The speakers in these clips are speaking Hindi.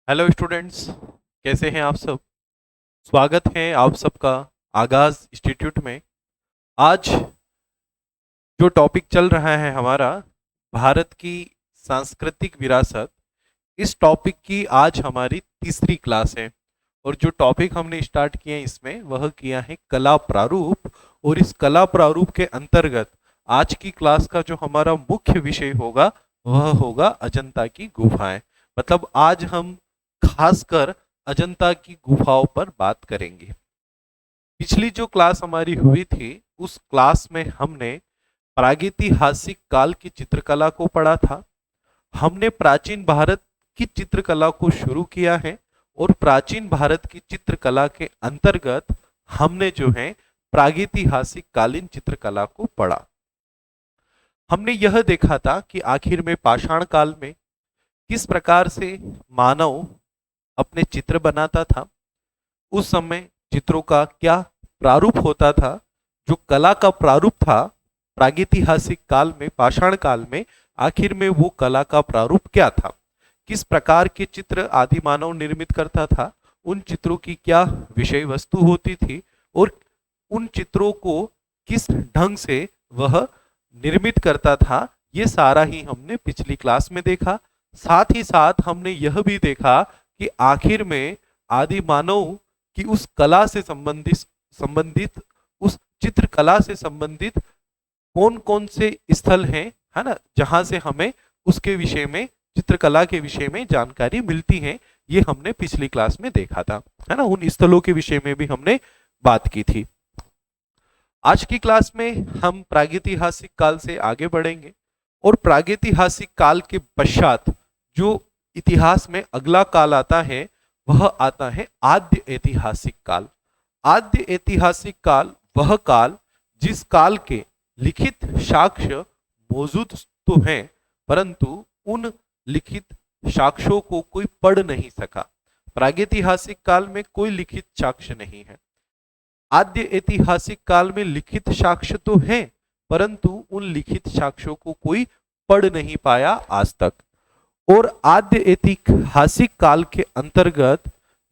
हेलो स्टूडेंट्स, कैसे हैं आप सब। स्वागत है आप सबका आगाज इंस्टीट्यूट में। आज जो टॉपिक चल रहा है हमारा, भारत की सांस्कृतिक विरासत, इस टॉपिक की आज हमारी तीसरी क्लास है। और जो टॉपिक हमने स्टार्ट किया इसमें वह किया है कला प्रारूप। और इस कला प्रारूप के अंतर्गत आज की क्लास का जो हमारा मुख्य विषय होगा वह होगा अजंता की गुफाएं। मतलब आज हम खासकर अजंता की गुफाओं पर बात करेंगे। पिछली जो क्लास हमारी हुई थी उस क्लास में हमने प्रागैतिहासिक काल की चित्रकला को पढ़ा था। हमने प्राचीन भारत की चित्रकला को शुरू किया है और प्राचीन भारत की चित्रकला के अंतर्गत हमने जो है प्रागैतिहासिक कालीन चित्रकला को पढ़ा। हमने यह देखा था कि आखिर में पाषाण काल में किस प्रकार से मानव अपने चित्र बनाता था, उस समय चित्रों का क्या प्रारूप होता था, जो कला का प्रारूप था प्रागैतिहासिक काल में, पाषाण काल में, आखिर में वो कला का प्रारूप क्या था, किस प्रकार के चित्र आदि मानव निर्मित करता था, उन चित्रों की क्या विषय वस्तु होती थी और उन चित्रों को किस ढंग से वह निर्मित करता था, ये सारा ही हमने पिछली क्लास में देखा। साथ ही साथ हमने यह भी देखा कि आखिर में आदि मानव की उस कला से संबंधित उस चित्रकला से संबंधित कौन कौन से स्थल हैं, है ना, जहां से हमें उसके विषय में, चित्रकला के विषय में जानकारी मिलती है। ये हमने पिछली क्लास में देखा था, है ना। उन स्थलों के विषय में भी हमने बात की थी। आज की क्लास में हम प्रागैतिहासिक काल से आगे बढ़ेंगे और प्रागैतिहासिक काल के पश्चात जो इतिहास में अगला काल आता है वह आता है आद्य ऐतिहासिक काल। आद्य ऐतिहासिक काल वह काल जिस काल के लिखित साक्ष्य मौजूद तो हैं परंतु उन लिखित साक्ष्यों को कोई पढ़ नहीं सका। प्रागैतिहासिक काल में कोई लिखित साक्ष्य नहीं है। आद्य ऐतिहासिक काल में लिखित साक्ष्य तो हैं परंतु उन लिखित साक्ष्यों को कोई पढ़ नहीं पाया आज तक। और आद्य ऐतिहासिक काल के अंतर्गत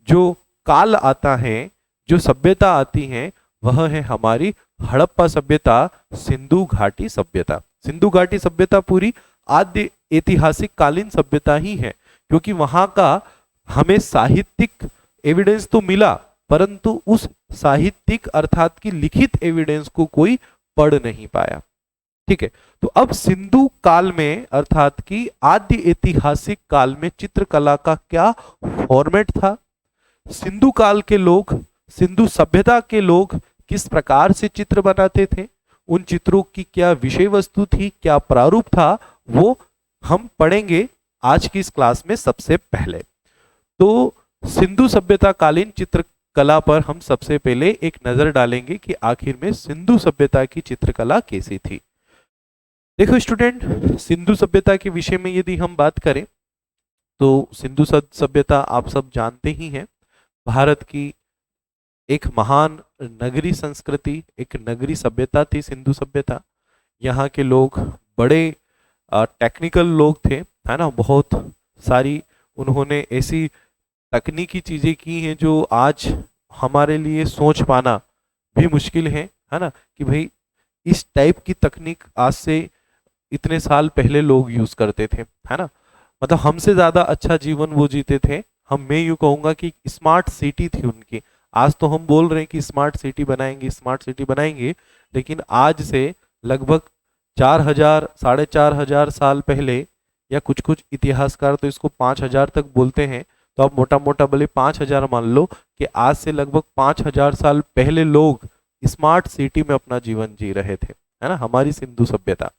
जो काल आता है, जो सभ्यता आती है, वह है हमारी हड़प्पा सभ्यता, सिंधु घाटी सभ्यता। सिंधु घाटी सभ्यता पूरी आद्य ऐतिहासिक कालीन सभ्यता ही है, क्योंकि वहां का हमें साहित्यिक एविडेंस तो मिला परंतु उस साहित्यिक अर्थात की लिखित एविडेंस को कोई पढ़ नहीं पाया। ठीक है, तो अब सिंधु काल में अर्थात कि आद्य ऐतिहासिक काल में चित्रकला का क्या फॉर्मेट था, सिंधु काल के लोग, सिंधु सभ्यता के लोग किस प्रकार से चित्र बनाते थे, उन चित्रों की क्या विषय वस्तु थी, क्या प्रारूप था, वो हम पढ़ेंगे आज की इस क्लास में। सबसे पहले तो सिंधु सभ्यता कालीन चित्रकला पर हम सबसे पहले एक नजर डालेंगे कि आखिर में सिंधु सभ्यता की चित्रकला कैसी थी। देखो स्टूडेंट, सिंधु सभ्यता के विषय में यदि हम बात करें तो सिंधु सभ्यता आप सब जानते ही हैं, भारत की एक महान नगरी संस्कृति, एक नगरी सभ्यता थी सिंधु सभ्यता। यहाँ के लोग बड़े टेक्निकल लोग थे, है ना। बहुत सारी उन्होंने ऐसी तकनीकी चीजें की हैं जो आज हमारे लिए सोच पाना भी मुश्किल है ना, कि भाई इस टाइप की तकनीक आज से इतने साल पहले लोग यूज करते थे, है ना। मतलब हमसे ज्यादा अच्छा जीवन वो जीते थे। मैं यूं कहूंगा कि स्मार्ट सिटी थी उनकी। आज तो हम बोल रहे हैं कि स्मार्ट सिटी बनाएंगे, स्मार्ट सिटी बनाएंगे, लेकिन आज से लगभग 4000 4500 साल पहले, या कुछ कुछ इतिहासकार तो इसको 5000 तक बोलते हैं, तो आप मोटा मोटा भले 5000 मान लो कि आज से लगभग 5000 साल पहले लोग स्मार्ट सिटी में अपना जीवन जी रहे थे, है ना, हमारी सिंधु सभ्यता।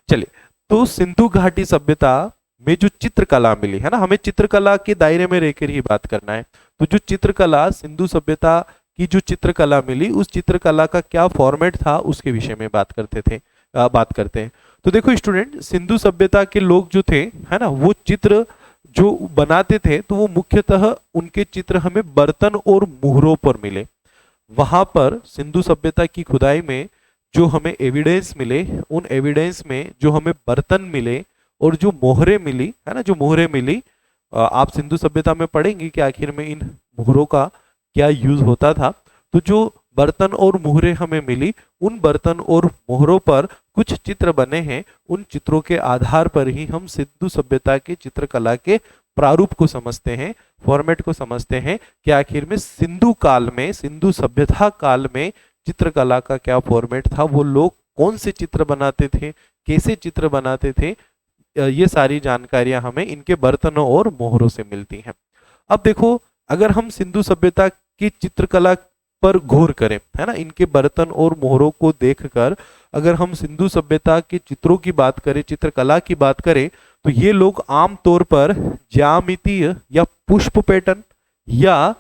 चलिए, तो सिंधु घाटी सभ्यता में जो चित्रकला मिली, है ना, हमें चित्रकला के दायरे में रहकर ही बात करना है। तो जो चित्रकला, सिंधु सभ्यता की जो चित्रकला मिली, उस चित्रकला का क्या फॉर्मेट था उसके विषय में बात करते हैं। तो देखो स्टूडेंट, सिंधु सभ्यता के लोग जो थे, है ना, वो चित्र जो बनाते थे तो वो मुख्यतः उनके चित्र हमें बर्तन और मुहरों पर मिले। वहां पर सिंधु सभ्यता की खुदाई में जो हमें एविडेंस मिले, उन एविडेंस में जो हमें बर्तन मिले और जो मोहरें मिली, है ना, जो मोहरें मिली, आप सिंधु सभ्यता में पढ़ेंगे कि आखिर में इन मुहरों का क्या यूज होता था। तो जो बर्तन और मुहरें हमें मिली, उन बर्तन और मुहरों पर कुछ चित्र बने हैं। उन चित्रों के आधार पर ही हम सिंधु सभ्यता के चित्रकला के प्रारूप को समझते हैं, फॉर्मेट को समझते हैं कि आखिर में सिंधु काल में, सिंधु सभ्यता काल में चित्रकला का क्या फॉर्मेट था, वो लोग कौन से चित्र बनाते थे, कैसे चित्र बनाते थे। ये सारी जानकारियां हमें इनके बर्तनों और मोहरों से मिलती हैं। अब देखो, अगर हम सिंधु सभ्यता की चित्रकला पर गौर करें, है ना, इनके बर्तन और मोहरों को देखकर अगर हम सिंधु सभ्यता के चित्रों की बात करें, चित्रकला की बात करें, तो ये लोग आमतौर पर ज्यामितीय या पुष्प पैटर्न या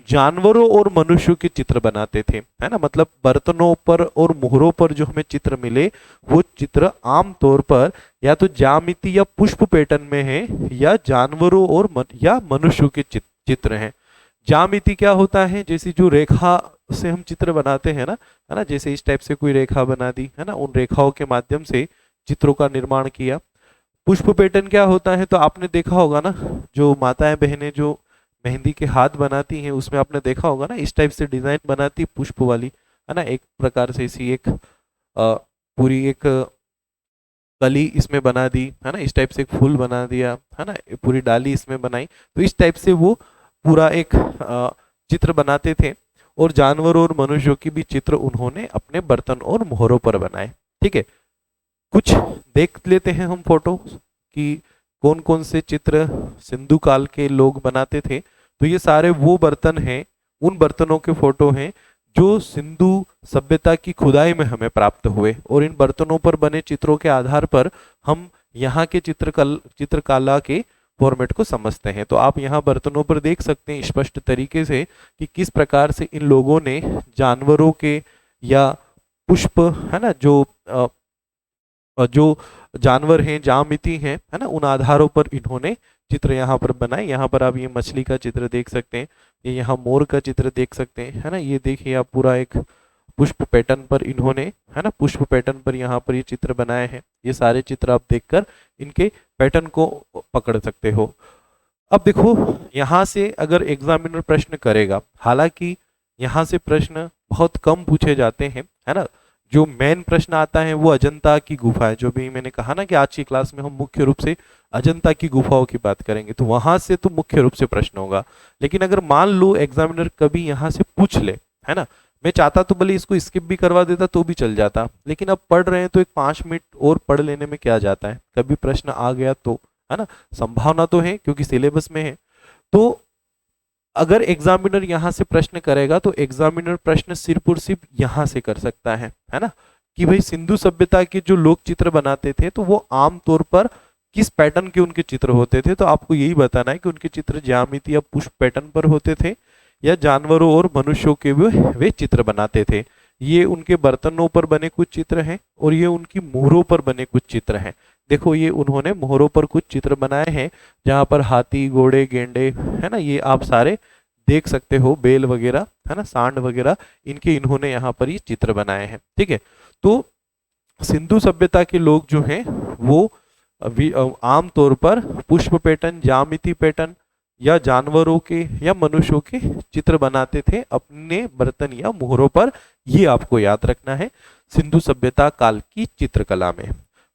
जानवरों और मनुष्यों के चित्र बनाते थे, है ना। मतलब बर्तनों पर और मोहरों पर जो हमें चित्र मिले, वो चित्र आमतौर पर या तो ज्यामिति या पुष्प पैटर्न में है या जानवरों और या मनुष्यों के चित्र हैं। ज्यामिति क्या होता है, जैसी जो रेखा से हम चित्र बनाते हैं ना, है ना, जैसे इस टाइप से कोई रेखा बना दी, है ना, उन रेखाओं के माध्यम से चित्रों का निर्माण किया। पुष्प पैटर्न क्या होता है, तो आपने देखा होगा ना, जो माताएं बहनें जो मेहंदी के हाथ बनाती हैं, उसमें आपने देखा होगा ना, इस टाइप से डिजाइन बनाती पुष्प वाली, है ना, एक प्रकार से इसी एक पूरी एक कली इसमें बना दी, है ना, इस टाइप से एक फूल बना दिया, है ना, पूरी डाली इसमें बनाई। तो इस टाइप से वो पूरा एक चित्र बनाते थे। और जानवरों और मनुष्यों की भी चित्र उन्होंने अपने बर्तन और मोहरों पर बनाए। ठीक है, कुछ देख लेते हैं हम फोटो कि कौन कौन से चित्र सिंधु काल के लोग बनाते थे। तो ये सारे वो बर्तन हैं, उन बर्तनों के फोटो हैं जो सिंधु सभ्यता की खुदाई में हमें प्राप्त हुए, और इन बर्तनों पर बने चित्रों के आधार पर हम यहाँ के चित्रकला के फॉर्मेट को समझते हैं। तो आप यहाँ बर्तनों पर देख सकते हैं स्पष्ट तरीके से कि किस प्रकार से इन लोगों ने जानवरों के या पुष्प, है ना, जो जानवर हैं, ज्यामिति हैं, है ना, उन आधारों पर इन्होंने चित्र यहाँ पर बनाए। यहाँ पर आप ये मछली का चित्र देख सकते हैं, ये यहाँ मोर का चित्र देख सकते हैं, है ना। ये देखिए आप पूरा एक पुष्प पैटर्न पर इन्होंने, है ना, पुष्प पैटर्न पर यहाँ पर ये चित्र बनाए हैं। ये सारे चित्र आप देखकर इनके पैटर्न को पकड़ सकते हो। अब देखो, यहाँ से अगर एग्जामिनर प्रश्न करेगा, हालांकि यहाँ से प्रश्न बहुत कम पूछे जाते हैं, है ना, जो मेन प्रश्न आता है वो अजंता की गुफा है। जो भी मैंने कहा ना कि आज की क्लास में हम मुख्य रूप से अजंता की गुफाओं की बात करेंगे, तो वहां से तो मुख्य रूप से प्रश्न होगा। लेकिन अगर मान लो एग्जामिनर कभी यहाँ से पूछ ले, है ना, मैं चाहता तो भले इसको स्किप भी करवा देता तो भी चल जाता, लेकिन अब पढ़ रहे हैं तो एक 5 मिनट और पढ़ लेने में क्या जाता है, कभी प्रश्न आ गया तो, है ना, संभावना तो है क्योंकि सिलेबस में है। तो अगर एग्जामिनर यहाँ से प्रश्न करेगा तो एग्जामिनर प्रश्न सिर्फ और सिर्फ यहाँ से कर सकता है ना, कि भाई सिंधु सभ्यता के जो लोग चित्र बनाते थे तो वो आमतौर पर किस पैटर्न के उनके चित्र होते थे। तो आपको यही बताना है कि उनके चित्र ज्यामिति या पुष्प पैटर्न पर होते थे या जानवरों और मनुष्यों के वे चित्र बनाते थे। ये उनके बर्तनों पर बने कुछ चित्र हैं और ये उनकी मोहरों पर बने कुछ चित्र हैं। देखो, ये उन्होंने मोहरों पर कुछ चित्र बनाए हैं जहां पर हाथी, घोड़े, गेंडे, है ना, ये आप सारे देख सकते हो, बेल वगैरह, है ना, सांड वगैरह, इनके इन्होंने यहाँ पर ये चित्र बनाए हैं। ठीक है, तो सिंधु सभ्यता के लोग जो हैं वो आमतौर पर पुष्प पैटर्न, ज्यामिति पैटर्न या जानवरों के या मनुष्यों के चित्र बनाते थे अपने बर्तन या मोहरों पर। ये आपको याद रखना है सिंधु सभ्यता काल की चित्रकला में।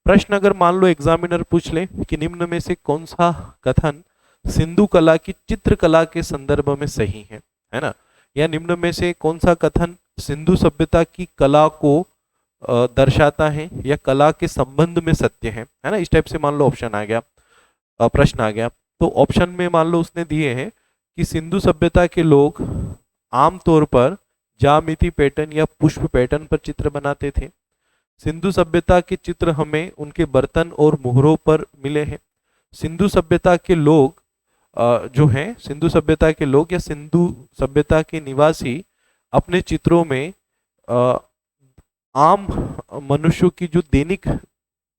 प्रश्न अगर मान लो एग्जामिनर पूछ ले कि निम्न में से कौन सा कथन सिंधु कला की चित्रकला के संदर्भ में सही है ना, या निम्न में से कौन सा कथन सिंधु सभ्यता की कला को दर्शाता है या कला के संबंध में सत्य है ना, इस टाइप से मान लो ऑप्शन आ गया, प्रश्न आ गया। तो ऑप्शन में मान लो उसने दिए हैं कि सिंधु सभ्यता के लोग आमतौर पर ज्यामिति पैटर्न या पुष्प पैटर्न पर चित्र बनाते थे। सिंधु सभ्यता के चित्र हमें उनके बर्तन और मोहरों पर मिले हैं। सिंधु सभ्यता के लोग जो हैं, सिंधु सभ्यता के लोग या सिंधु सभ्यता के निवासी अपने चित्रों में आम मनुष्यों की जो दैनिक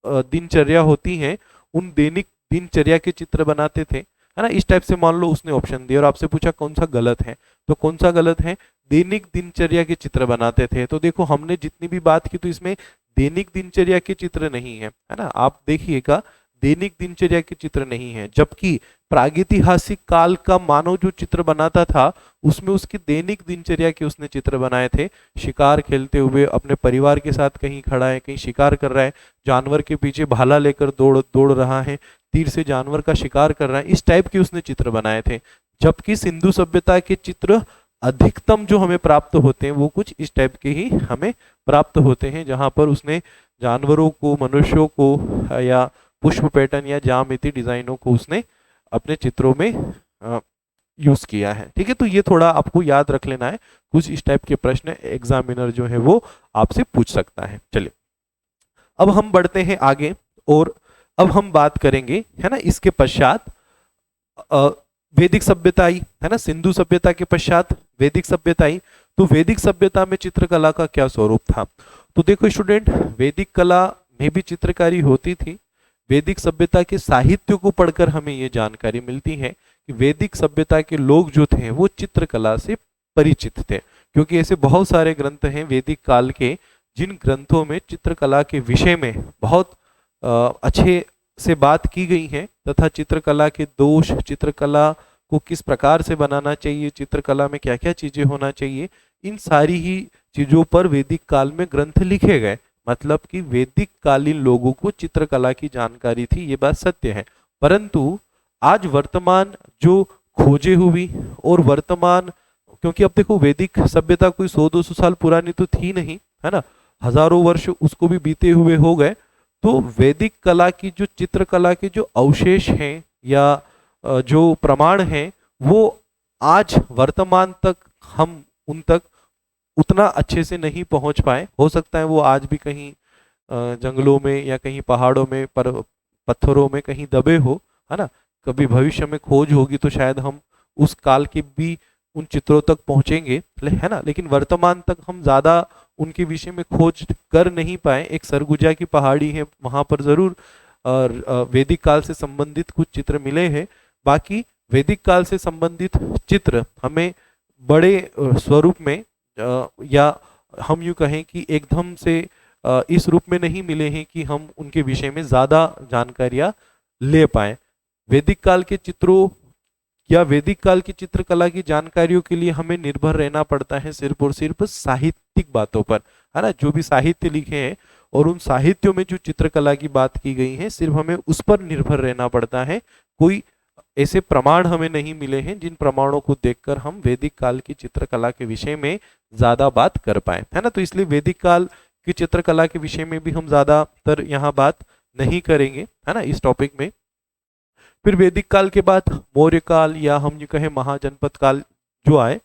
दिनचर्या होती है, उन दैनिक दिनचर्या के चित्र बनाते थे, है ना, इस टाइप से मान लो उसने ऑप्शन दिया और आपसे पूछा कौन सा गलत है, तो कौन सा गलत है, दैनिक दिनचर्या के चित्र बनाते थे। तो देखो, हमने जितनी भी बात की तो इसमें दैनिक दिनचर्या के चित्र नहीं है ना, आप देखिएगा दैनिक दिनचर्या के चित्र नहीं है, जबकि प्रागैतिहासिक काल का मानव जो चित्र बनाता था उसमें उसकी दैनिक दिनचर्या के उसने चित्र बनाए थे। शिकार खेलते हुए अपने परिवार के साथ कहीं खड़ा है, कहीं शिकार कर रहा है, जानवर के पीछे भाला लेकर दौड़ दौड़ रहा है, तीर से जानवर का शिकार कर रहा है, इस टाइप के उसने चित्र बनाए थे। जबकि सिंधु सभ्यता के चित्र अधिकतम जो हमें प्राप्त होते हैं वो कुछ इस टाइप के ही हमें प्राप्त होते हैं, जहां पर उसने जानवरों को, मनुष्यों को या पुष्प पैटर्न या ज्यामिति डिजाइनों को उसने अपने चित्रों में यूज किया है। ठीक है, तो ये थोड़ा आपको याद रख लेना है, कुछ इस टाइप के प्रश्न एग्जामिनर जो है वो आपसे पूछ सकता है। चलिए अब हम बढ़ते हैं आगे और अब हम बात करेंगे, है ना, इसके पश्चात वैदिक सभ्यता आई, है ना, सिंधु सभ्यता के पश्चात वैदिक सभ्यता आई। तो वैदिक सभ्यता में चित्रकला का क्या स्वरूप था? तो देखो स्टूडेंट, वैदिक कला में भी चित्रकारी होती थी। वैदिक सभ्यता के साहित्य को पढ़कर हमें ये जानकारी मिलती है कि वैदिक सभ्यता के लोग जो थे वो चित्रकला से परिचित थे, क्योंकि ऐसे बहुत सारे ग्रंथ हैं वैदिक काल के जिन ग्रंथों में चित्रकला के विषय में बहुत अच्छे से बात की गई है, तथा चित्रकला के दोष, चित्रकला को किस प्रकार से बनाना चाहिए, चित्रकला में क्या क्या चीजें होना चाहिए, इन सारी ही चीजों पर वैदिक काल में ग्रंथ लिखे गए। मतलब कि वैदिक कालीन लोगों को चित्रकला की जानकारी थी, ये बात सत्य है। परंतु आज वर्तमान जो खोजें हुई और वर्तमान, क्योंकि अब देखो वैदिक सभ्यता कोई 100-200 साल पुरानी तो थी नहीं, है ना, हजारों वर्ष उसको भी बीते हुए हो गए। तो वैदिक कला की जो चित्रकला के जो अवशेष हैं या जो प्रमाण हैं वो आज वर्तमान तक हम उन तक उतना अच्छे से नहीं पहुंच पाए। हो सकता है वो आज भी कहीं जंगलों में या कहीं पहाड़ों में पत्थरों में कहीं दबे हो, है ना। कभी भविष्य में खोज होगी तो शायद हम उस काल के भी उन चित्रों तक पहुंचेंगे, है ना, लेकिन वर्तमान तक हम ज्यादा उनके विषय में खोज कर नहीं पाए। एक सरगुजा की पहाड़ी है, वहां पर जरूर वैदिक काल से संबंधित कुछ चित्र मिले हैं। बाकी वैदिक काल से संबंधित चित्र हमें बड़े स्वरूप में या हम यूं कहें कि एकदम से इस रूप में नहीं मिले हैं कि हम उनके विषय में ज्यादा जानकारियां ले पाए। वैदिक काल के चित्रों या वैदिक काल की चित्रकला की जानकारियों के लिए हमें निर्भर रहना पड़ता है सिर्फ और सिर्फ साहित्यिक बातों पर, है ना। जो भी साहित्य लिखे हैं और उन साहित्यों में जो चित्रकला की बात की गई है सिर्फ हमें उस पर निर्भर रहना पड़ता है। कोई ऐसे प्रमाण हमें नहीं मिले हैं जिन प्रमाणों को देखकर हम वैदिक काल की चित्रकला के विषय में ज्यादा बात कर पाए, है ना। तो इसलिए वैदिक काल की चित्रकला के विषय में भी हम ज्यादातर यहाँ बात नहीं करेंगे, है ना, इस टॉपिक में। फिर वैदिक काल के बाद मौर्य काल या हम जो कहें महाजनपद काल जो आए,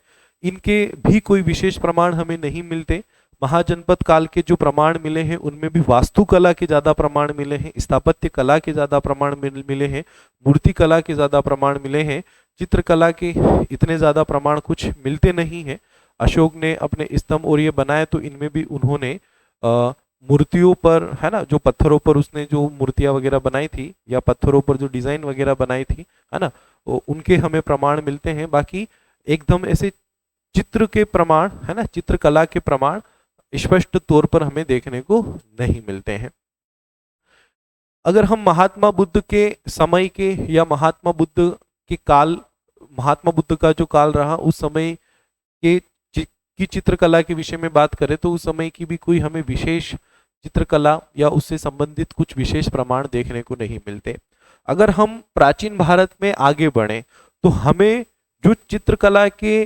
इनके भी कोई विशेष प्रमाण हमें नहीं मिलते। महाजनपद काल के जो प्रमाण मिले हैं उनमें भी वास्तुकला के ज्यादा प्रमाण मिले हैं, स्थापत्य कला के ज्यादा प्रमाण मिले हैं, मूर्ति कला के ज्यादा प्रमाण मिले हैं। चित्रकला के इतने ज्यादा प्रमाण कुछ मिलते नहीं हैं। अशोक ने अपने स्तंभ और ये बनाए तो इनमें भी उन्होंने मूर्तियों पर, है ना, जो पत्थरों पर उसने जो मूर्तियां वगैरह बनाई थी या पत्थरों पर जो डिजाइन वगैरह बनाई थी, है ना, उनके हमें प्रमाण मिलते हैं। बाकी एकदम ऐसे चित्र के प्रमाण, है ना, चित्रकला के प्रमाण स्पष्ट तौर पर हमें देखने को नहीं मिलते हैं। अगर हम महात्मा बुद्ध के समय के या महात्मा बुद्ध के काल, महात्मा बुद्ध का जो काल रहा उस समय के की चित्रकला के विषय में बात करें तो उस समय की भी कोई हमें विशेष चित्रकला या उससे संबंधित कुछ विशेष प्रमाण देखने को नहीं मिलते। अगर हम प्राचीन भारत में आगे बढ़े तो हमें जो चित्रकला के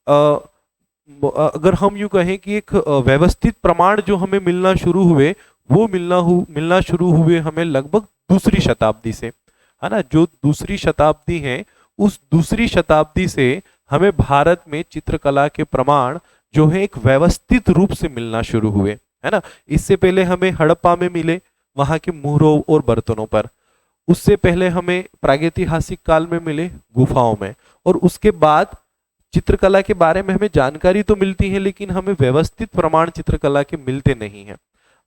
अगर हम यूं कहें कि एक व्यवस्थित प्रमाण जो हमें मिलना शुरू हुए वो मिलना शुरू हुए हमें लगभग दूसरी शताब्दी से, है ना। जो दूसरी शताब्दी है उस दूसरी शताब्दी से हमें भारत में चित्रकला के प्रमाण जो है एक व्यवस्थित रूप से मिलना शुरू हुए, है ना। इससे पहले हमें हड़प्पा में मिले वहां के मुहरों और बर्तनों पर, उससे पहले हमें प्रागैतिहासिक काल में मिले गुफाओं में, और उसके बाद चित्रकला के बारे में हमें जानकारी तो मिलती है लेकिन हमें व्यवस्थित प्रमाण चित्रकला के मिलते नहीं है।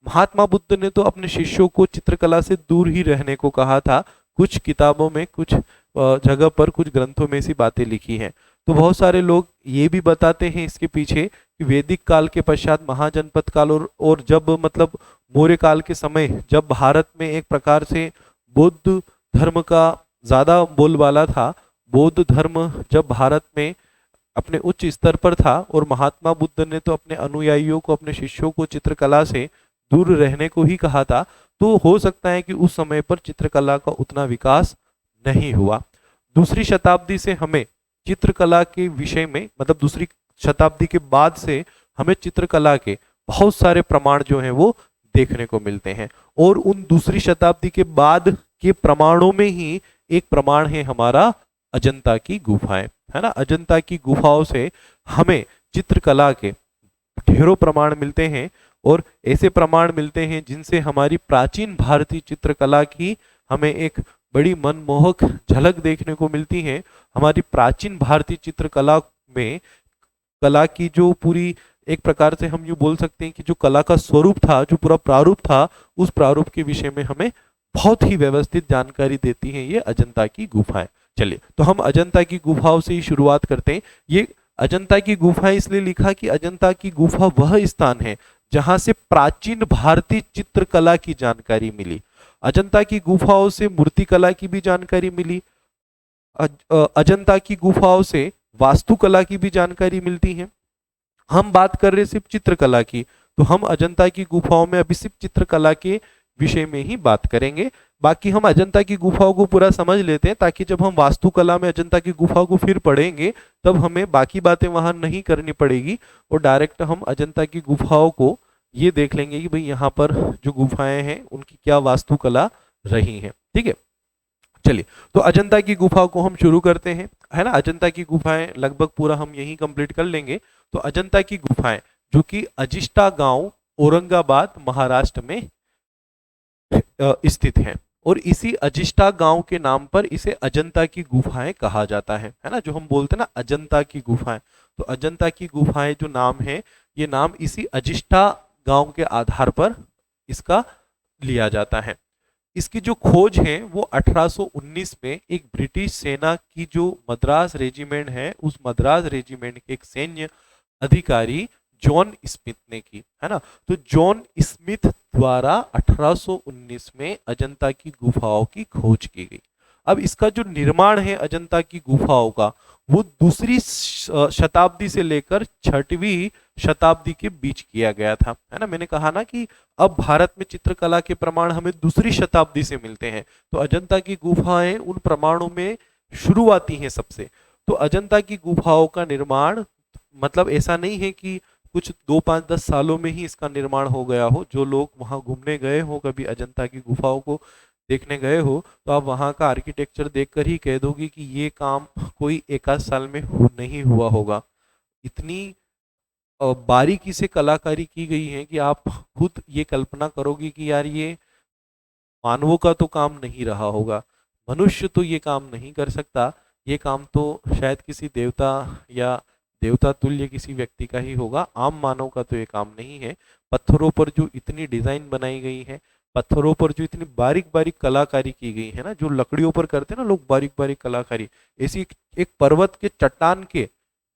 महात्मा बुद्ध ने तो अपने शिष्यों को चित्रकला से दूर ही रहने को कहा था। कुछ किताबों में, कुछ जगह पर, कुछ ग्रंथों में ऐसी बातें लिखी हैं। तो बहुत सारे लोग ये भी बताते हैं इसके पीछे कि वैदिक काल के पश्चात महाजनपद काल और जब मतलब मौर्य काल के समय जब भारत में एक प्रकार से बौद्ध धर्म का ज़्यादा बोलबाला था। बौद्ध धर्म जब भारत में अपने उच्च स्तर पर था और महात्मा बुद्ध ने तो अपने अनुयायियों को, अपने शिष्यों को चित्रकला से दूर रहने को ही कहा था, तो हो सकता है कि उस समय पर चित्रकला का उतना विकास नहीं हुआ। दूसरी शताब्दी से हमें चित्रकला के विषय में, मतलब दूसरी शताब्दी के बाद से हमें चित्रकला के बहुत सारे प्रमाण जो हैं वो देखने को मिलते हैं। और उन दूसरी शताब्दी के बाद के प्रमाणों में ही एक प्रमाण है हमारा अजंता की गुफाएं, है ना। अजंता की गुफाओं से हमें चित्रकला के ढेरों प्रमाण मिलते हैं, और ऐसे प्रमाण मिलते हैं जिनसे हमारी प्राचीन भारतीय चित्रकला की हमें एक बड़ी मनमोहक झलक देखने को मिलती है। हमारी प्राचीन भारतीय चित्रकला में कला की जो पूरी, एक प्रकार से हम यूँ बोल सकते हैं कि जो कला का स्वरूप था, जो पूरा प्रारूप था, उस प्रारूप के विषय में हमें बहुत ही व्यवस्थित जानकारी देती हैं ये अजंता की गुफाएं। चलिए, तो हम अजंता की गुफाओं से ही शुरुआत करते हैं। ये अजंता की गुफाएं इसलिए लिखा कि अजंता की गुफा वह स्थान है जहां से प्राचीन भारतीय चित्रकला की जानकारी मिली। अजंता की गुफाओं से मूर्तिकला की भी जानकारी मिली। अजंता की गुफाओं से वास्तुकला की भी जानकारी मिलती है। हम बात कर रहे सिर्फ चित्रकला की, तो हम अजंता की गुफाओं में अभी सिर्फ चित्रकला के विषय में ही बात करेंगे। बाकी हम अजंता की गुफाओं को पूरा समझ लेते हैं, ताकि जब हम वास्तुकला में अजंता की गुफाओं को फिर पढ़ेंगे तब हमें बाकी बातें वहां नहीं करनी पड़ेगी, और डायरेक्ट हम अजंता की गुफाओं को ये देख लेंगे कि भाई यहाँ पर जो गुफाएं हैं उनकी क्या वास्तुकला रही है। ठीक है, चलिए, तो अजंता की गुफाओं को हम शुरू करते हैं, है ना। अजंता की गुफाएं लगभग पूरा हम यही कंप्लीट कर लेंगे। तो अजंता की गुफाएं जो कि अजिष्ठा गांव, औरंगाबाद, महाराष्ट्र में स्थित है, और इसी अजिष्ठा गांव के नाम पर इसे अजंता की गुफाएं कहा जाता है ना। जो हम बोलते हैं ना अजंता की गुफाएं, तो अजंता की गुफाएं जो नाम है, ये नाम इसी अजिष्ठा गांव के आधार पर इसका लिया जाता है। इसकी जो खोज है वो 1819 में एक ब्रिटिश सेना की जो मद्रास रेजिमेंट है, उस मद्रास रेजिमेंट के एक सैन्य अधिकारी जॉन स्मिथ ने की, है ना। तो जॉन स्मिथ द्वारा 1819 में अजंता की गुफाओं की खोज की गई। अब इसका जो निर्माण है अजंता की गुफाओं का, वो दूसरी शताब्दी से लेकर 6वीं शताब्दी के बीच किया गया था, है ना। मैंने कहा ना कि अब भारत में चित्रकला के प्रमाण हमें दूसरी शताब्दी से मिलते हैं, तो अजंता की गुफाएं उन प्रमाणों में शुरुआती हैं सबसे। तो अजंता की गुफाओं का निर्माण, मतलब ऐसा नहीं है कि कुछ 2, 5, 10 सालों में ही इसका निर्माण हो गया हो। जो लोग वहां घूमने गए हो, कभी अजंता की गुफाओं को देखने गए हो, तो आप वहाँ का आर्किटेक्चर देखकर ही कह दोगे कि ये काम कोई 1 साल में नहीं हुआ होगा। इतनी बारीकी से कलाकारी की गई है कि आप खुद ये कल्पना करोगे कि यार ये मानवों का तो काम नहीं रहा होगा, मनुष्य तो ये काम नहीं कर सकता, ये काम तो शायद किसी देवता या देवता तुल्य किसी व्यक्ति का ही होगा, आम मानव का तो ये काम नहीं है। पत्थरों पर जो इतनी डिजाइन बनाई गई है, पत्थरों पर जो इतनी बारीक बारीक कलाकारी की गई है ना, जो लकड़ियों पर करते हैं ना लोग बारीक बारीक कलाकारी, ऐसी एक पर्वत के चट्टान के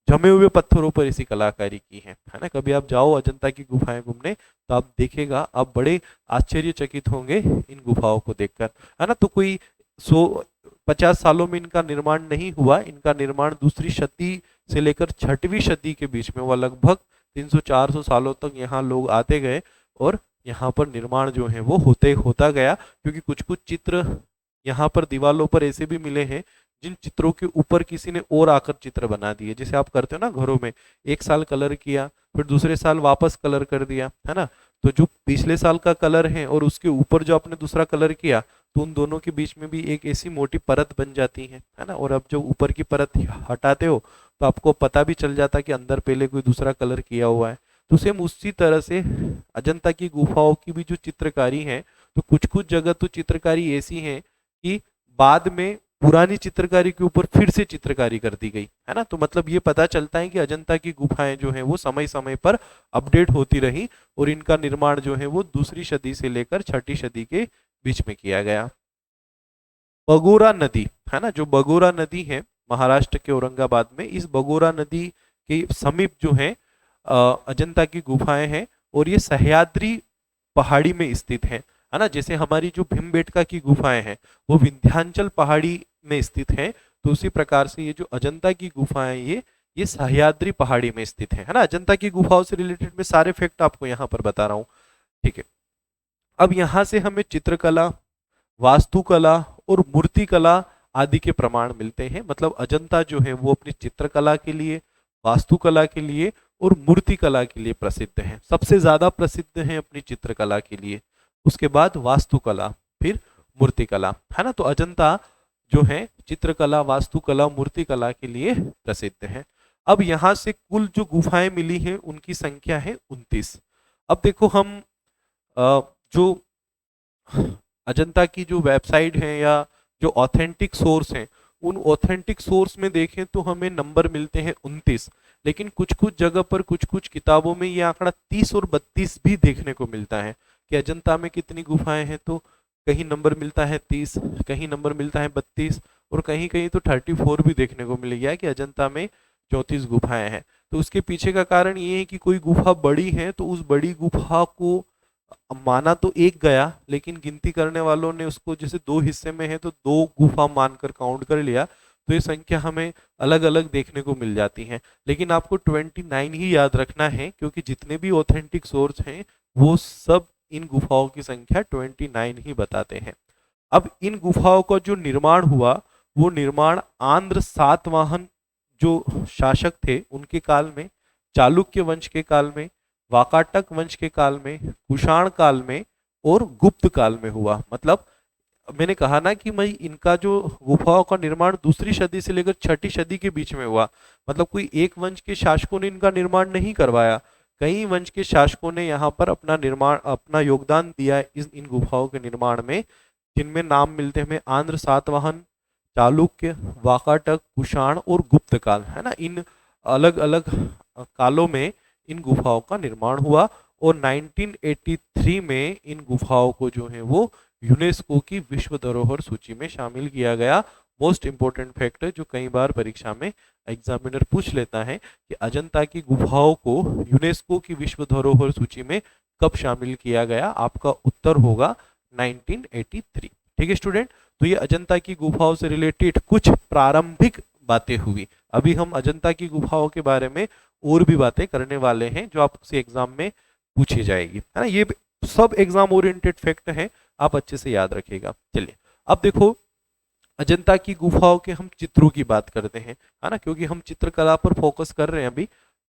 जमे हुए पत्थरों पर ऐसी कलाकारी की है ना। कभी आप जाओ अजंता की गुफाएं घूमने, तो आप देखेगा, आप बड़े आश्चर्यचकित होंगे इन गुफाओं को देखकर, है ना। तो कोई 150 सालों में इनका निर्माण नहीं हुआ, इनका निर्माण दूसरी शती से लेकर 6वीं शती के बीच में हुआ। लगभग 300-400 सालों तक यहाँ लोग आते गए, और यहाँ पर निर्माण जो है वो होता गया, क्योंकि कुछ कुछ चित्र यहाँ पर दीवालों पर ऐसे भी मिले हैं जिन चित्रों के ऊपर किसी ने और आकर चित्र बना दिए। जैसे आप करते हो ना घरों में, 1 साल कलर किया, फिर दूसरे साल वापस कलर कर दिया, है ना। तो जो पिछले साल का कलर है और उसके ऊपर जो आपने दूसरा कलर किया, तो उन दोनों के बीच में भी एक ऐसी मोटी परत बन जाती है ना। और अब जब ऊपर की परत हटाते हो तो आपको पता भी चल जाता है कि अंदर पहले कोई दूसरा कलर किया हुआ है। तो सेम उसी तरह से अजंता की गुफाओं की भी जो चित्रकारी है, तो कुछ कुछ जगह तो चित्रकारी ऐसी है कि बाद में पुरानी चित्रकारी के ऊपर फिर से चित्रकारी कर दी गई, है ना। तो मतलब ये पता चलता है कि अजंता की गुफाएं जो हैं वो समय समय पर अपडेट होती रही, और इनका निर्माण जो है वो दूसरी सदी से लेकर 6ठी सदी के बीच में किया गया। बगोरा नदी, है ना, जो बगोरा नदी है महाराष्ट्र के औरंगाबाद में, इस बगोरा नदी के समीप जो है अजंता की गुफाएं हैं, और ये सह्याद्री पहाड़ी में स्थित है। है ना। जैसे हमारी जो भीमबेटका की गुफाएं हैं वो विंध्याचल पहाड़ी में स्थित है, तो उसी प्रकार से ये जो अजंता की गुफाएं ये सह्याद्री पहाड़ी में स्थित है ना। अजंता की गुफाओं से रिलेटेड मैं सारे फैक्ट आपको यहाँ पर बता रहा हूँ, ठीक है। अब यहाँ से हमें चित्रकला, वास्तुकला और मूर्तिकला आदि के प्रमाण मिलते हैं। मतलब अजंता जो है वो अपनी चित्रकला के लिए, वास्तुकला के लिए और मूर्तिकला के लिए प्रसिद्ध है। सबसे ज्यादा प्रसिद्ध है अपनी चित्रकला के लिए, उसके बाद वास्तुकला, फिर मूर्तिकला, है ना। तो अजंता जो है चित्रकला, वास्तुकला, मूर्तिकला के लिए प्रसिद्ध है। अब यहाँ से कुल जो गुफाएं मिली हैं उनकी संख्या है 29। अब देखो हम जो अजंता की जो वेबसाइट है या जो ऑथेंटिक सोर्स हैं, उन ऑथेंटिक सोर्स में देखें तो हमें नंबर मिलते हैं 29, लेकिन कुछ कुछ जगह पर, कुछ कुछ किताबों में ये आंकड़ा 30 और 32 भी देखने को मिलता है कि अजंता में कितनी गुफाएं हैं। तो कहीं नंबर मिलता है 30, कहीं नंबर मिलता है 32 और कहीं कहीं तो 34 भी देखने को मिल गया कि अजंता में 34 गुफाएं हैं। तो उसके पीछे का कारण ये है कि कोई गुफा बड़ी है तो उस बड़ी गुफा को माना तो एक गया, लेकिन गिनती करने वालों ने उसको जैसे दो हिस्से में है तो दो गुफा मानकर काउंट कर लिया, तो ये संख्या हमें अलग अलग देखने को मिल जाती है। लेकिन आपको 29 ही याद रखना है, क्योंकि जितने भी ऑथेंटिक सोर्स हैं वो सब इन गुफाओं की संख्या 29 ही बताते हैं। अब इन गुफाओं का जो निर्माण हुआ वो निर्माण आंध्र सातवाहन जो शासक थे उनके काल में, चालुक्य वंश के काल में, वाकाटक वंश के काल में, कुषाण काल में और गुप्त काल में हुआ। मतलब मैंने कहा ना कि मैं इनका जो गुफाओं का निर्माण दूसरी सदी से लेकर छठी सदी के बीच में हुआ। मतलब कोई एक वंश के शासकों ने इनका निर्माण नहीं करवाया, कई वंश के शासकों ने यहाँ पर अपना निर्माण, अपना योगदान दिया है इन गुफाओं के निर्माण में, जिनमें नाम मिलते हैं हमें आंध्र सातवाहन, चालुक्य, वाकाटक, कुषाण और गुप्त काल, है ना। इन अलग अलग कालों में इन गुफाओं का निर्माण हुआ और 1983 में इन गुफाओं को जो है वो यूनेस्को की विश्व धरोहर सूची में शामिल किया गया। मोस्ट इंपोर्टेंट फैक्ट जो कई बार परीक्षा में एग्जामिनर पूछ लेता है कि अजंता की गुफाओं को यूनेस्को की विश्व धरोहर सूची में कब शामिल किया गया, आपका उत्तर होगा 1983। ठीक है स्टूडेंट, तो ये अजंता की गुफाओं से रिलेटेड कुछ प्रारंभिक बातें हुई। अभी हम अजंता की गुफाओं के बारे में और भी बातें करने वाले हैं जो आपसे एग्जाम में पूछी जाएगी, है ना। ये सब एग्जाम ओरिएंटेड फैक्ट हैं, आप अच्छे से याद रखिएगा। चलिए अब देखो अजंता की गुफाओं के हम चित्रों की बात करते हैं, है ना, क्योंकि हम चित्रकला पर फोकस कर रहे हैं अभी।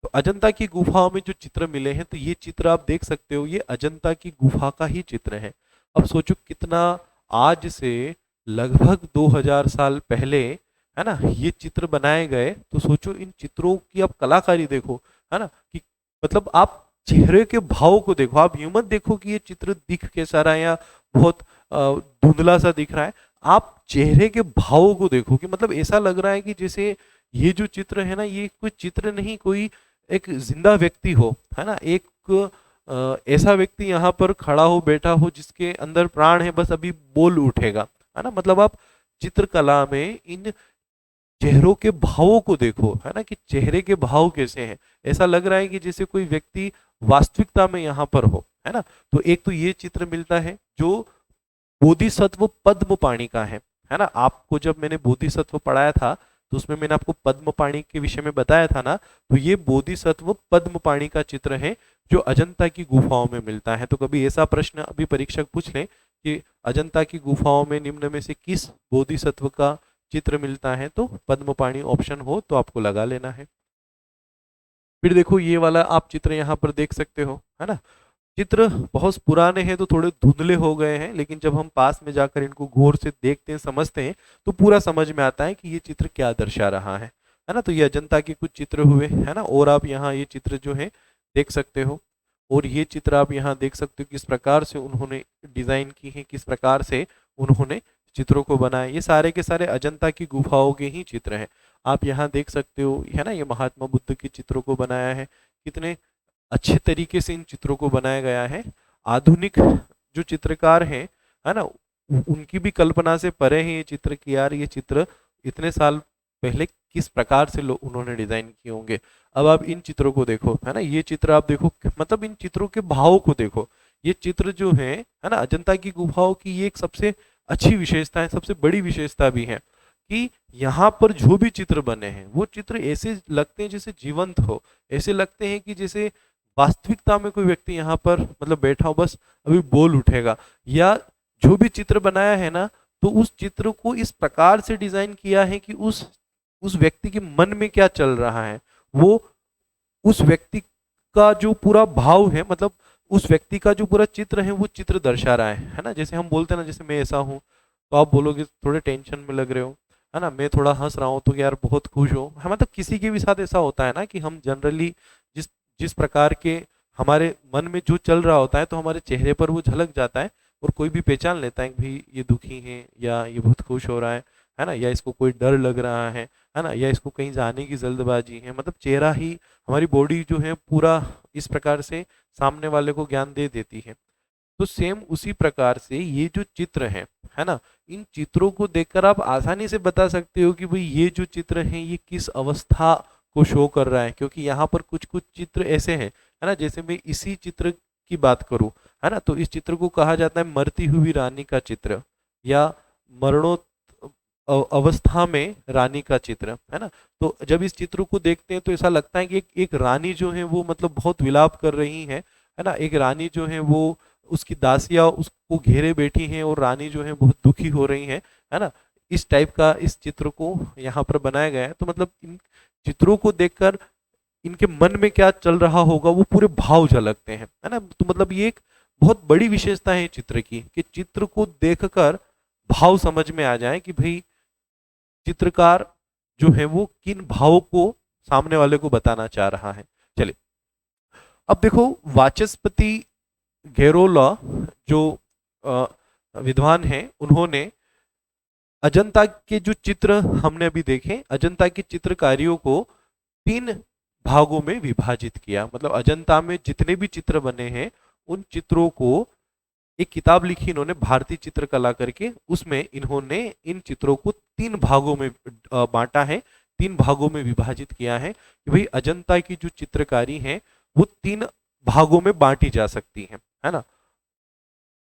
तो अजंता की गुफाओं में जो चित्र मिले हैं, तो ये चित्र आप देख सकते हो, ये अजंता की गुफा का ही चित्र है। अब सोचो कितना, आज से लगभग 2000 साल पहले, है ना, ये चित्र बनाए गए। तो सोचो इन चित्रों की आप कलाकारी देखो, है ना, कि मतलब आप चेहरे के भाव को देखो। आप यूं मत देखो कि ये चित्र दिख कैसा रहा है या बहुत धुंधला सा दिख रहा है। आप चेहरे के भावों को देखो कि मतलब ऐसा लग रहा है कि जैसे ये जो चित्र है ना, ये कोई चित्र नहीं, कोई एक जिंदा व्यक्ति हो, है ना। एक ऐसा व्यक्ति यहाँ पर खड़ा हो, बैठा हो, जिसके अंदर प्राण है, बस अभी बोल उठेगा, है ना। मतलब आप चित्रकला में इन चेहरों के भावों को देखो, है ना, कि चेहरे के भाव कैसे हैं। ऐसा लग रहा है कि जैसे कोई व्यक्ति वास्तविकता में यहाँ पर हो, है ना। तो एक तो ये चित्र मिलता है जो बोधिसत्व पद्मपाणि का है ना। आपको जब मैंने बोधिसत्व पढ़ाया था तो उसमें मैंने आपको पद्मपाणि के विषय में बताया था ना। तो ये बोधिसत्व पद्मपाणि का चित्र है जो अजंता की गुफाओं में मिलता है। तो कभी ऐसा प्रश्न अभी परीक्षक पूछ लें कि अजंता की गुफाओं में निम्न में से किस बोधिसत्व का चित्र मिलता है, तो पद्मपाणि ऑप्शन हो तो आपको लगा लेना है। फिर देखो ये वाला आप चित्र यहाँ पर देख सकते हो, है ना। चित्र बहुत पुराने हैं तो थोड़े धुंधले हो गए हैं, लेकिन जब हम पास में जाकर इनको गौर से देखते हैं, समझते हैं, तो पूरा समझ में आता है कि ये चित्र क्या दर्शा रहा है ना। तो ये अजंता के कुछ चित्र हुए, है ना। और आप यहाँ ये चित्र जो है देख सकते हो, और ये चित्र आप यहाँ देख सकते हो किस प्रकार से उन्होंने डिजाइन की है, किस प्रकार से उन्होंने चित्रों को बनाया। ये सारे के सारे अजंता की गुफाओं के ही चित्र हैं। आप यहाँ देख सकते हो, है ना, ये महात्मा बुद्ध के चित्रों को बनाया है। कितने अच्छे तरीके से इन चित्रों को बनाया गया है। आधुनिक जो चित्रकार हैं, है ना, उनकी भी कल्पना से परे हैं ये चित्र कि यार ये चित्र इतने साल पहले किस प्रकार से लोग उन्होंने डिजाइन किए होंगे। अब आप इन चित्रों को देखो, है ना, ये चित्र आप देखो, मतलब इन चित्रों के भावों को देखो। ये चित्र जो है ना, अजंता की गुफाओं की ये एक सबसे अच्छी विशेषता है, सबसे बड़ी विशेषता भी है कि यहाँ पर जो भी चित्र बने हैं वो चित्र ऐसे लगते हैं जैसे जीवंत हो, ऐसे लगते हैं कि जैसे वास्तविकता में कोई व्यक्ति यहाँ पर मतलब बैठा हो, बस अभी बोल उठेगा। या जो भी चित्र बनाया है ना, तो उस चित्र को इस प्रकार से डिजाइन किया है कि उस व्यक्ति के मन में क्या चल रहा है, वो उस व्यक्ति का जो पूरा भाव है, मतलब उस व्यक्ति का जो पूरा चित्र है वो चित्र दर्शा रहा है ना। जैसे हम बोलते हैं ना, जैसे मैं ऐसा हूँ तो आप बोलोगे थोड़े टेंशन में लग रहे हो, है ना। मैं थोड़ा हंस रहा हूँ तो यार बहुत खुश हो, है मतलब किसी के भी साथ ऐसा होता है ना कि हम जनरली जिस जिस प्रकार के हमारे मन में जो चल रहा होता है तो हमारे चेहरे पर वो झलक जाता है, और कोई भी पहचान लेता है कि भाई ये दुखी है या ये बहुत खुश हो रहा है ना, या इसको कोई डर लग रहा है ना, या इसको कहीं जाने की जल्दबाजी है। मतलब चेहरा ही, हमारी बॉडी जो है पूरा इस प्रकार से सामने वाले को ज्ञान दे देती है। तो सेम उसी प्रकार से ये जो चित्र है ना, इन चित्रों को देखकर आप आसानी से बता सकते हो कि भाई ये जो चित्र है ये किस अवस्था को शो कर रहा है, क्योंकि यहाँ पर कुछ कुछ चित्र ऐसे हैं, है ना। जैसे मैं इसी चित्र की बात करूं, है ना, तो इस चित्र को कहा जाता है मरती हुई रानी का चित्र, या मरणो अवस्था में रानी का चित्र, है ना। तो जब इस चित्र को देखते हैं तो ऐसा लगता है कि एक रानी जो है वो मतलब बहुत विलाप कर रही है ना। एक रानी जो है वो, उसकी दासियां उसको घेरे बैठी हैं और रानी जो है बहुत दुखी हो रही है ना। इस टाइप का इस चित्र को यहाँ पर बनाया गया है। तो मतलब इन चित्रों को देखकर इनके मन में क्या चल रहा होगा वो पूरे भाव झलकते हैं, है ना। तो मतलब ये एक बहुत बड़ी विशेषता है चित्र की, कि चित्र को देखकर भाव समझ में आ जाए कि भाई चित्रकार जो है वो किन भावों को सामने वाले को बताना चाह रहा है। चलिए अब देखो, वाचस्पति गेरोला जो विद्वान हैं, उन्होंने अजंता के जो चित्र हमने अभी देखे, अजंता की चित्रकारियों को 3 भागों में विभाजित किया। मतलब अजंता में जितने भी चित्र बने हैं उन चित्रों को, एक किताब लिखी इन्होंने भारतीय चित्रकला करके, उसमें इन्होंने इन चित्रों को 3 भागों में बांटा है, 3 भागों में विभाजित किया है कि भाई अजंता की जो चित्रकारी है वो 3 भागों में बांटी जा सकती है ना।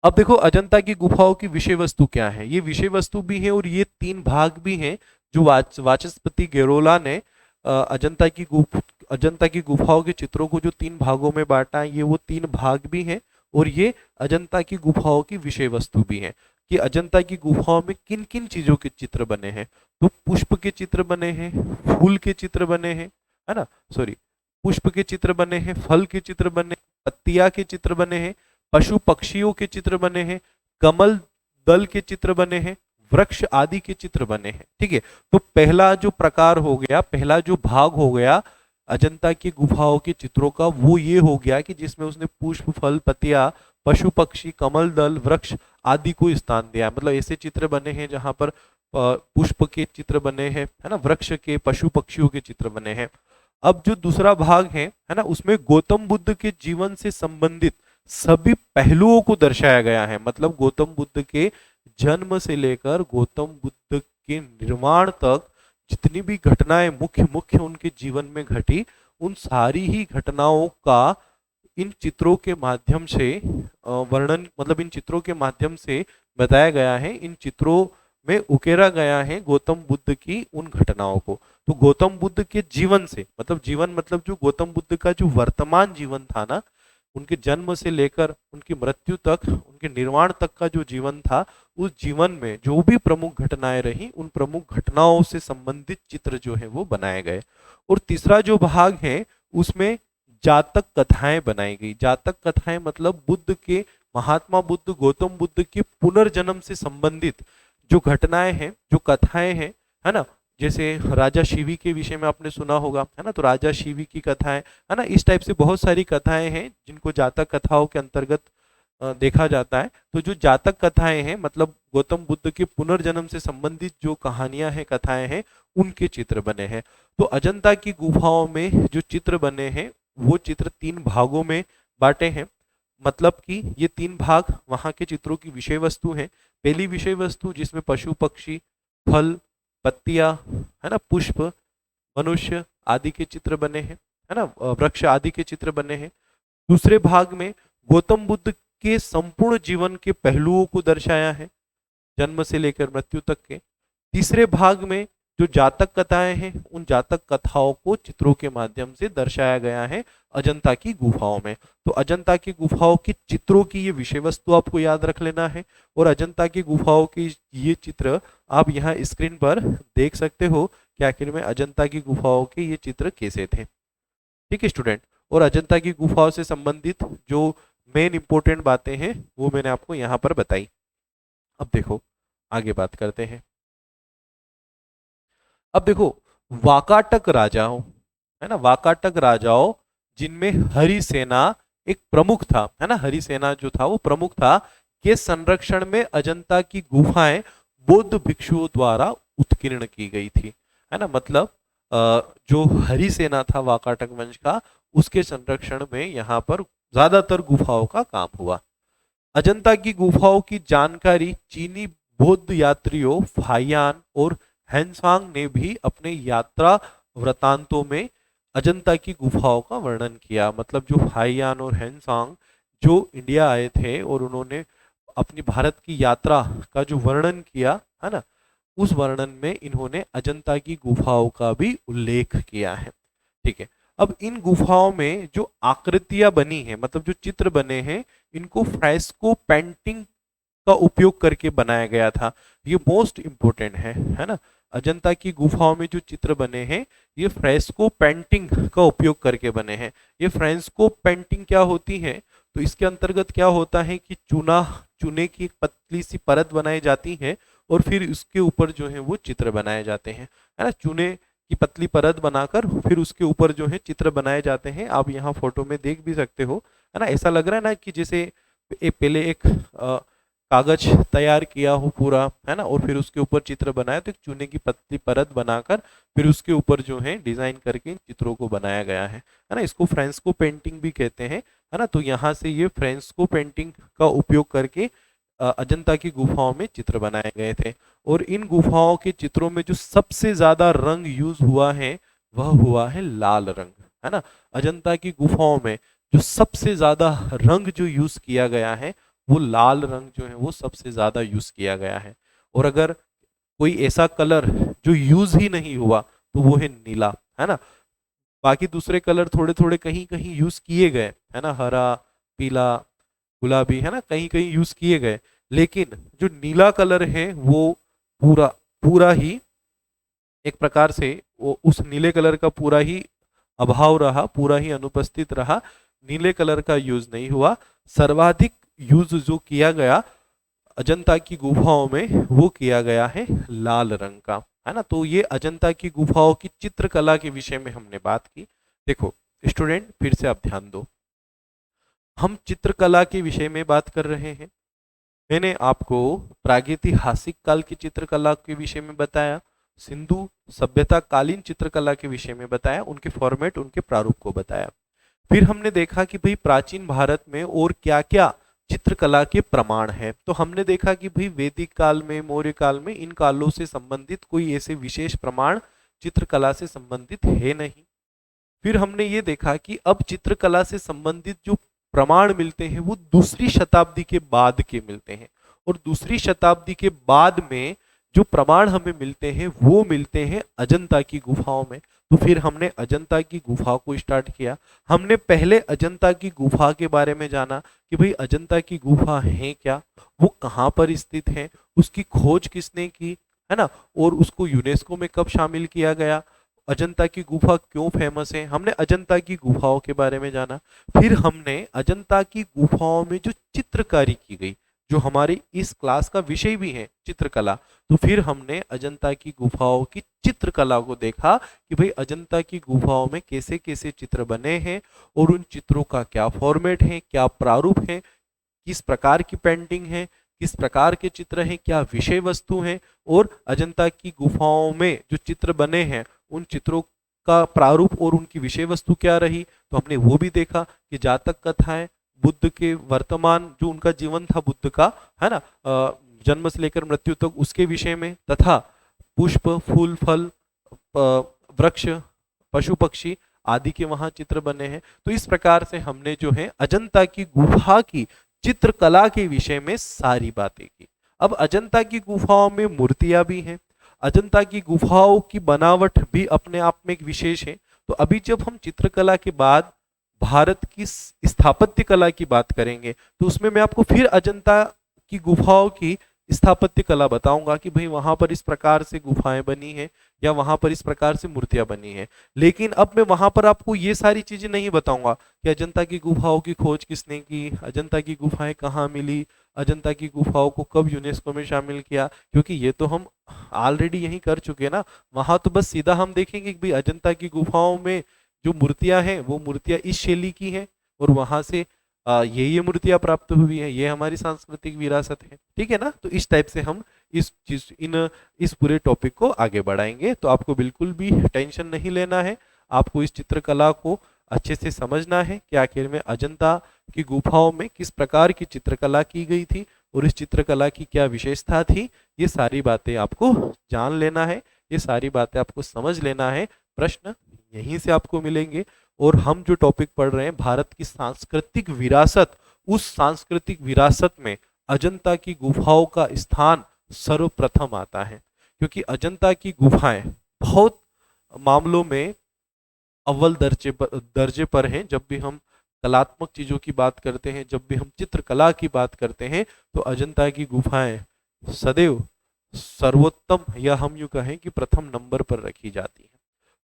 अब देखो अजंता की गुफाओं की विषय वस्तु क्या है, ये विषय वस्तु भी है और ये 3 भाग भी हैं जो वाचस्पति गेरोला ने अजंता की गुफाओं के चित्रों को जो 3 भागों में बांटा है, ये वो 3 भाग भी हैं और ये अजंता की गुफाओं की विषय वस्तु भी है कि अजंता की गुफाओं में किन किन चीजों के चित्र बने हैं। तो पुष्प के चित्र बने हैं, फूल के चित्र बने हैं, है ना, सॉरी, पुष्प के चित्र बने हैं, फल के चित्र बने, पत्तियां के चित्र बने हैं, पशु पक्षियों के चित्र बने हैं, कमल दल के चित्र बने हैं, वृक्ष आदि के चित्र बने हैं। ठीक है, तो पहला जो प्रकार हो गया, पहला जो भाग हो गया अजंता की गुफाओं के चित्रों का, वो ये हो गया कि जिसमें उसने पुष्प, फल, पत्तियां, पशु पक्षी, कमल दल, वृक्ष आदि को स्थान दिया। मतलब ऐसे चित्र बने हैं जहां पर पुष्प के चित्र बने हैं, है ना, वृक्ष के, पशु पक्षियों के चित्र बने हैं। अब जो दूसरा भाग है ना, उसमें गौतम बुद्ध के जीवन से संबंधित सभी पहलुओं को दर्शाया गया है। मतलब गौतम बुद्ध के जन्म से लेकर गौतम बुद्ध के निर्माण तक जितनी भी घटनाएं मुख्य मुख्य उनके जीवन में घटी, उन सारी ही घटनाओं का इन चित्रों के माध्यम से वर्णन, मतलब इन चित्रों के माध्यम से बताया गया है। इन चित्रों में उकेरा गया है गौतम बुद्ध की उन घटनाओं को। तो गौतम बुद्ध के जीवन से, मतलब जीवन मतलब जो गौतम बुद्ध का जो वर्तमान जीवन था ना, उनके जन्म से लेकर उनकी मृत्यु तक, उनके निर्वाण तक का जो जीवन था, उस जीवन में जो भी प्रमुख घटनाएं रही, उन प्रमुख घटनाओं से संबंधित चित्र जो है वो बनाए गए। और तीसरा जो भाग है उसमें जातक कथाएं बनाई गई। जातक कथाएं मतलब बुद्ध के, महात्मा बुद्ध, गौतम बुद्ध के पुनर्जन्म से संबंधित जो घटनाएं हैं, जो कथाएं हैं, है ना। जैसे राजा शिवी के विषय में आपने सुना होगा, है ना, तो राजा शिवी की कथाएं, है ना, इस टाइप से बहुत सारी कथाएं हैं जिनको जातक कथाओं के अंतर्गत देखा जाता है। तो जो जातक कथाएं हैं, मतलब गौतम बुद्ध के पुनर्जन्म से संबंधित जो कहानियां हैं, कथाएं हैं, उनके चित्र बने हैं। तो अजंता की गुफाओं में जो चित्र बने हैं वो चित्र 3 भागों में बांटे हैं। मतलब कि ये 3 भाग वहां के चित्रों की विषय वस्तु हैं। पहली विषय वस्तु जिसमें पशु पक्षी, फल, पत्तियां, है ना, पुष्प, मनुष्य आदि के चित्र बने हैं, है ना, वृक्ष आदि के चित्र बने हैं। दूसरे भाग में गौतम बुद्ध के संपूर्ण जीवन के पहलुओं को दर्शाया है, जन्म से लेकर मृत्यु तक के। तीसरे भाग में जो जातक कथाएं हैं, उन जातक कथाओं को चित्रों के माध्यम से दर्शाया गया है अजंता की गुफाओं में। तो अजंता की गुफाओं की चित्रों की ये विषय वस्तु आपको याद रख लेना है, और अजंता की गुफाओं की ये चित्र आप यहाँ स्क्रीन पर देख सकते हो कि आखिर में अजंता की गुफाओं के ये चित्र कैसे थे। ठीक है स्टूडेंट, और अजंता की गुफाओं से संबंधित जो मेन इंपॉर्टेंट बातें हैं वो मैंने आपको यहाँ पर बताई। अब देखो आगे बात करते हैं। अब देखो वाकाटक राजाओं, है ना, वाकाटक राजाओं जिनमें हरिसेना एक प्रमुख था, है ना, हरिसेना जो था वो प्रमुख था, के संरक्षण में अजंता की गुफाएं बौद्ध भिक्षुओं द्वारा उत्कीर्ण की गई थी, है ना। मतलब जो हरिसेना था वाकाटक वंश का, उसके संरक्षण में यहाँ पर ज्यादातर गुफाओं का काम हुआ। अजंता की गुफाओं की जानकारी चीनी बौद्ध यात्रियों फाहियान और हैंसांग ने भी अपने यात्रा वृतांतों में अजंता की गुफाओं का वर्णन किया। मतलब जो फाहियान और हैंसांग जो इंडिया आए थे और उन्होंने अपनी भारत की यात्रा का जो वर्णन किया, है ना, उस वर्णन में इन्होंने अजंता की गुफाओं का भी उल्लेख किया है। ठीक है, अब इन गुफाओं में जो आकृतियां बनी हैं, मतलब जो चित्र बने हैं, इनको फ्रेस्को पेंटिंग का उपयोग करके बनाया गया था। ये मोस्ट इंपोर्टेंट है ना। अजंता की गुफाओं में जो चित्र बने हैं ये फ्रेस्को पेंटिंग का उपयोग करके बने हैं। ये फ्रेस्को पेंटिंग क्या होती है, तो इसके अंतर्गत क्या होता है कि चूने की एक पतली सी परत बनाई जाती है और फिर उसके ऊपर जो है वो चित्र बनाए जाते हैं, है ना। चूने की पतली परत बनाकर फिर उसके ऊपर जो है चित्र बनाए जाते हैं। आप यहाँ फोटो में देख भी सकते हो, है ना। ऐसा लग रहा है ना कि जैसे पहले एक कागज तैयार किया हो पूरा, है ना, और फिर उसके ऊपर चित्र बनाया, तो एक चूने की पतली परत बनाकर फिर उसके ऊपर जो है डिजाइन करके चित्रों को बनाया गया है ना। इसको फ्रेस्को पेंटिंग भी कहते हैं, है ना। तो यहाँ से ये फ्रेस्को पेंटिंग का उपयोग करके अजंता की गुफाओं में चित्र बनाए गए थे। और इन गुफाओं के चित्रों में जो सबसे ज्यादा रंग यूज हुआ है वह हुआ है लाल रंग, है ना। अजंता की गुफाओं में जो सबसे ज्यादा रंग जो यूज किया गया है वो लाल रंग जो है वो सबसे ज्यादा यूज किया गया है। और अगर कोई ऐसा कलर जो यूज ही नहीं हुआ तो वो है नीला, है ना। बाकी दूसरे कलर थोड़े थोड़े कहीं कहीं यूज किए गए, है ना, हरा, पीला, गुलाबी, है ना, कहीं कहीं यूज किए गए, लेकिन जो नीला कलर है वो पूरा पूरा ही एक प्रकार से वो उस नीले कलर का पूरा ही अभाव रहा, पूरा ही अनुपस्थित रहा। नीले कलर का यूज नहीं हुआ। सर्वाधिक यूज जो किया गया अजंता की गुफाओं में वो किया गया है लाल रंग का, है ना। तो ये अजंता की गुफाओं की चित्रकला के विषय में हमने बात की। देखो स्टूडेंट, फिर से आप ध्यान दो, हम चित्रकला के विषय में बात कर रहे हैं। मैंने आपको प्रागैतिहासिक काल की चित्रकला के विषय में बताया, सिंधु सभ्यता कालीन चित्रकला के विषय में बताया, उनके फॉर्मेट, उनके प्रारूप को बताया। फिर हमने देखा कि भाई प्राचीन भारत में और क्या क्या चित्रकला के प्रमाण है। तो हमने देखा कि भाई वैदिक काल में, मौर्य काल में, इन कालों से संबंधित कोई ऐसे विशेष प्रमाण चित्रकला से संबंधित है नहीं। फिर हमने ये देखा कि अब चित्रकला से संबंधित जो प्रमाण मिलते हैं वो दूसरी शताब्दी के बाद के मिलते हैं, और दूसरी शताब्दी के बाद में जो प्रमाण हमें मिलते हैं वो मिलते हैं अजंता की गुफाओं में। तो फिर हमने अजंता की गुफा को स्टार्ट किया। हमने पहले अजंता की गुफा के बारे में जाना कि भाई अजंता की गुफा है क्या, वो कहाँ पर स्थित है, उसकी खोज किसने की, है ना, और उसको यूनेस्को में कब शामिल किया गया, अजंता की गुफा क्यों फेमस है। हमने अजंता की गुफाओं के बारे में जाना। फिर हमने अजंता की गुफाओं में जो चित्रकारी की गई, जो हमारे इस क्लास का विषय भी है चित्रकला, तो फिर हमने अजंता की गुफाओं की चित्रकला को देखा कि भाई अजंता की गुफाओं में कैसे कैसे चित्र बने हैं और उन चित्रों का क्या फॉर्मेट है, क्या प्रारूप है, किस प्रकार की पेंटिंग है, किस प्रकार के चित्र हैं, क्या विषय वस्तु हैं, और अजंता की गुफाओं में जो चित्र बने हैं उन चित्रों का प्रारूप और उनकी विषय वस्तु क्या रही। तो हमने वो भी देखा कि जातक कथाएं, बुद्ध के वर्तमान जो उनका जीवन था बुद्ध का, है ना, जन्म से लेकर मृत्यु तक, उसके विषय में, तथा पुष्प, फूल, फल, वृक्ष, पशु पक्षी आदि के वहां चित्र बने हैं। तो इस प्रकार से हमने जो है अजंता की गुफा की चित्रकला के विषय में सारी बातें की। अब अजंता की गुफाओं में मूर्तियां भी हैं, अजंता की गुफाओं की बनावट भी अपने आप में एक विशेष है। तो अभी जब हम चित्रकला के बाद भारत की स्थापत्य कला की बात करेंगे तो उसमें मैं आपको फिर अजंता की गुफाओं की स्थापत्य कला बताऊंगा कि भाई वहां पर इस प्रकार से गुफाएं बनी हैं या वहां पर इस प्रकार से मूर्तियां बनी हैं। लेकिन अब मैं वहां पर आपको ये सारी चीजें नहीं बताऊंगा कि अजंता की गुफाओं की खोज किसने की, अजंता की गुफाएं कहाँ मिली, अजंता की गुफाओं को कब यूनेस्को में शामिल किया, क्योंकि ये तो हम ऑलरेडी यही कर चुके हैं ना। वहां तो बस सीधा हम देखेंगे कि भाई अजंता की गुफाओं में जो मूर्तियां हैं वो मूर्तियां इस शैली की हैं और वहां से ये मूर्तियां प्राप्त हुई है, ये हमारी सांस्कृतिक विरासत है, ठीक है ना। तो इस टाइप से हम इस पूरे टॉपिक को आगे बढ़ाएंगे। तो आपको बिल्कुल भी टेंशन नहीं लेना है, आपको इस चित्रकला को अच्छे से समझना है कि आखिर में अजंता की गुफाओं में किस प्रकार की चित्रकला की गई थी और इस चित्रकला की क्या विशेषता थी। ये सारी बातें आपको जान लेना है, ये सारी बातें आपको समझ लेना है। प्रश्न यहीं से आपको मिलेंगे और हम जो टॉपिक पढ़ रहे हैं भारत की सांस्कृतिक विरासत, उस सांस्कृतिक विरासत में अजंता की गुफाओं का स्थान सर्वप्रथम आता है, क्योंकि अजंता की गुफाएं बहुत मामलों में अव्वल दर्जे पर हैं। जब भी हम कलात्मक चीजों की बात करते हैं, जब भी हम चित्रकला की बात करते हैं, तो अजंता की गुफाएं सदैव सर्वोत्तम या हम यूं कहें कि प्रथम नंबर पर रखी जाती हैं।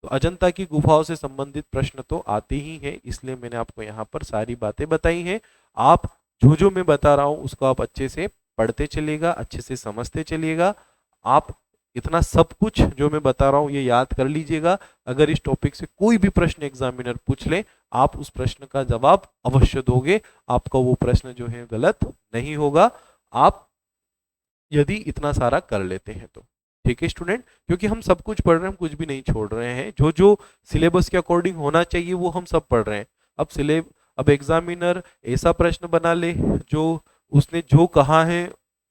तो अजंता की गुफाओं से संबंधित प्रश्न तो आते ही हैं, इसलिए मैंने आपको यहाँ पर सारी बातें बताई हैं। आप जो जो मैं बता रहा हूँ उसको आप अच्छे से पढ़ते चलिएगा, अच्छे से समझते चलिएगा। आप इतना सब कुछ जो मैं बता रहा हूँ ये याद कर लीजिएगा। अगर इस टॉपिक से कोई भी प्रश्न एग्जामिनर पूछ ले, आप उस प्रश्न का जवाब अवश्य दोगे, आपका वो प्रश्न जो है गलत नहीं होगा, आप यदि इतना सारा कर लेते हैं तो। ठीक है स्टूडेंट, क्योंकि हम सब कुछ पढ़ रहे हैं, हम कुछ भी नहीं छोड़ रहे हैं, जो जो सिलेबस के अकॉर्डिंग होना चाहिए वो हम सब पढ़ रहे हैं। अब एग्जामिनर ऐसा प्रश्न बना ले जो उसने जो कहा है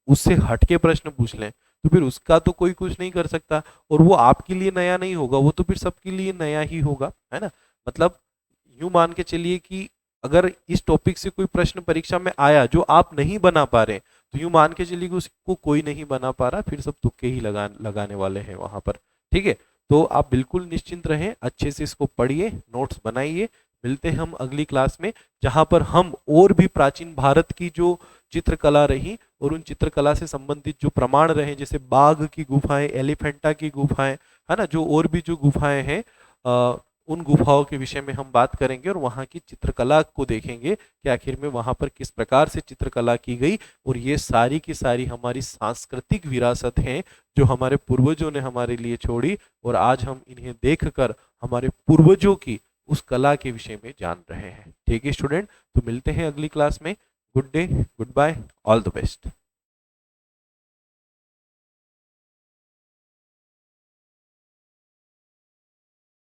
उससे हटके प्रश्न पूछ लें, तो फिर उसका तो कोई कुछ नहीं कर सकता और वो आपके लिए नया नहीं होगा, वो तो फिर सबके लिए नया ही होगा, है ना। मतलब यूं मान के चलिए कि अगर इस टॉपिक से कोई प्रश्न परीक्षा में आया जो आप नहीं बना पा रहे, तो यूं मान के चलिए कि उसको कोई नहीं बना पा रहा, फिर सब तुक्के ही लगाने वाले हैं वहां पर। ठीक है, तो आप बिल्कुल निश्चिंत रहें, अच्छे से इसको पढ़िए, नोट्स बनाइए। मिलते हैं हम अगली क्लास में, जहां पर हम और भी प्राचीन भारत की जो चित्रकला रही और उन चित्रकला से संबंधित जो प्रमाण रहे, जैसे बाघ की गुफाएं, एलिफेंटा की गुफाएं, है ना, जो और भी जो गुफाएं हैं, उन गुफाओं के विषय में हम बात करेंगे और वहाँ की चित्रकला को देखेंगे कि आखिर में वहाँ पर किस प्रकार से चित्रकला की गई। और ये सारी की सारी हमारी सांस्कृतिक विरासत हैं जो हमारे पूर्वजों ने हमारे लिए छोड़ी, और आज हम इन्हें देखकर हमारे पूर्वजों की उस कला के विषय में जान रहे हैं। ठीक है स्टूडेंट, तो मिलते हैं अगली क्लास में। Good day, good bye, all the best.